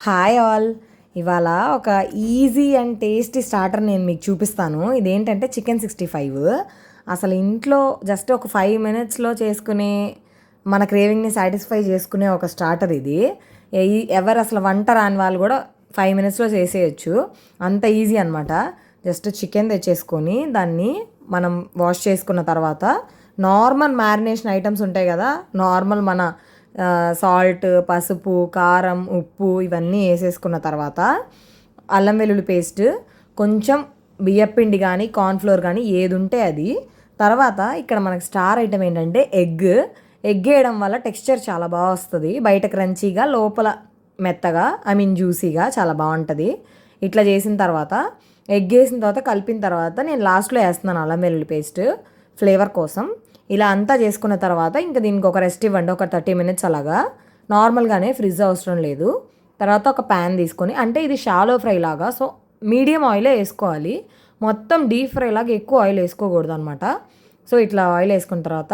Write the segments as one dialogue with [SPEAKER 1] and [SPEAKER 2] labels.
[SPEAKER 1] Hi all. ఇవాళ ఒక easy and tasty starter నేను మీకు చూపిస్తాను. ఇదేంటంటే చికెన్ 65. అసలు ఇంట్లో జస్ట్ ఒక 5 మినిట్స్లో చేసుకునే మన క్రేవింగ్ని సాటిస్ఫై చేసుకునే ఒక స్టార్టర్ ఇది. ఎవరు అసలు వంట రాని వాళ్ళు కూడా 5 మినిట్స్లో చేసేయచ్చు, అంత ఈజీ అనమాట. జస్ట్ చికెన్ తెచ్చేసుకొని దాన్ని మనం వాష్ చేసుకున్న తర్వాత నార్మల్ మ్యారినేషన్ ఐటమ్స్ ఉంటాయి కదా, నార్మల్ మన సాల్ట్, పసుపు, కారం, ఉప్పు ఇవన్నీ వేసేసుకున్న తర్వాత అల్లం వెల్లుల్లి పేస్ట్, కొంచెం బియ్యపిండి కానీ కార్న్ఫ్లోర్ కానీ ఏది ఉంటే అది. తర్వాత ఇక్కడ మనకు స్టార్ ఐటమ్ ఏంటంటే ఎగ్ వేయడం వల్ల టెక్స్చర్ చాలా బాగా వస్తుంది. బయట క్రంచీగా, లోపల మెత్తగా, జ్యూసీగా చాలా బాగుంటుంది. ఇట్లా చేసిన తర్వాత ఎగ్ వేసిన తర్వాత కలిపిన తర్వాత నేను లాస్ట్లో వేస్తున్నాను అల్లం వెల్లుల్లి పేస్ట్ ఫ్లేవర్ కోసం. ఇలా అంతా చేసుకున్న తర్వాత ఇంకా దీనికి ఒక రెస్ట్ ఇవ్వండి, ఒక 30 మినిట్స్ అలాగా. నార్మల్గానే, ఫ్రిడ్జ్ అవసరం లేదు. తర్వాత ఒక ప్యాన్ తీసుకొని, అంటే ఇది షాలో ఫ్రై లాగా, సో మీడియం ఆయిలే వేసుకోవాలి. మొత్తం డీప్ ఫ్రై లాగా ఎక్కువ ఆయిల్ వేసుకోకూడదు అనమాట. సో ఇట్లా ఆయిల్ వేసుకున్న తర్వాత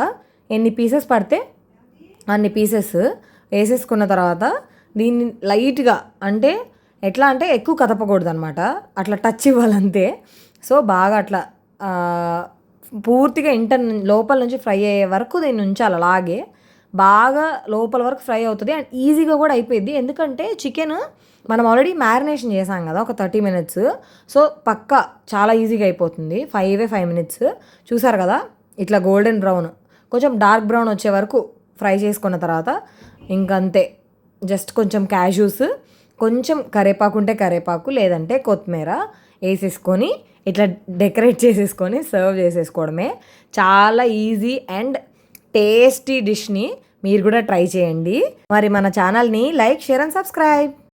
[SPEAKER 1] ఎన్ని పీసెస్ పడితే అన్ని పీసెస్ వేసేసుకున్న తర్వాత దీన్ని లైట్గా, అంటే ఎట్లా అంటే ఎక్కువ కదపకూడదు అనమాట, అట్లా టచ్ ఇవ్వాలంతే. సో బాగా అట్లా పూర్తిగా లోపల నుంచి ఫ్రై అయ్యే వరకు దీన్ని ఉంచాలి. అలాగే బాగా లోపల వరకు ఫ్రై అవుతుంది అండ్ ఈజీగా కూడా అయిపోయింది. ఎందుకంటే చికెన్ మనం ఆల్రెడీ మ్యారినేషన్ చేసాం కదా ఒక 30 మినిట్స్. సో పక్కా చాలా ఈజీగా అయిపోతుంది. 5 మినిట్స్ చూసారు కదా. ఇట్లా గోల్డెన్ బ్రౌన్, కొంచెం డార్క్ బ్రౌన్ వచ్చే వరకు ఫ్రై చేసుకున్న తర్వాత ఇంకంతే. జస్ట్ కొంచెం క్యాష్యూస్, కొంచెం కరివేపాకు ఉంటే కరివేపాకు, లేదంటే కొత్తిమీర వేసేసుకొని ఇట్లా డెకరేట్ చేసేసుకొని సర్వ్ చేసేసుకోవడమే. చాలా ఈజీ అండ్ టేస్టీ డిష్ని మీరు కూడా ట్రై చేయండి. మరి మన ఛానల్ని లైక్, షేర్ అండ్ సబ్స్క్రైబ్.